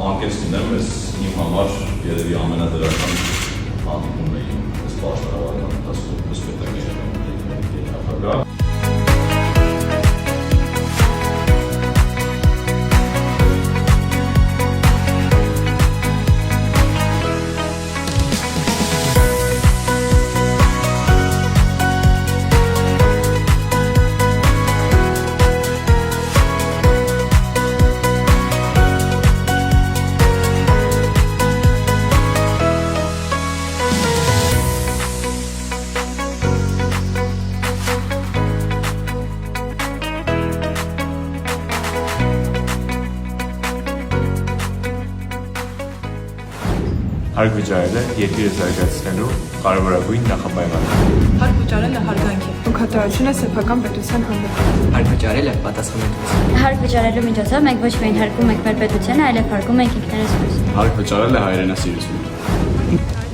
անկես լինեմ, ես իմ համար երևի ամենադրական հանդիպումն է իմ այս պաշտարավական ընթացքում պետական նախագահ։ Հարկ վճարելը երկիրը զարգացնելու կարևորագույն նախապայմանը։ Հարկ վճարելը հարգանք է։ Օգտատերությունը սեփական պետության հանդեպ։ Հարկ վճարելը պատասխանատվություն։ Հարկ վճարելու միջոցով մենք ոչ միայն հարգում ենք մեր պետությանը, այլև հարգում ենք ինքներս մեզ։ Հարկ վճարելը հայրենասիրություն։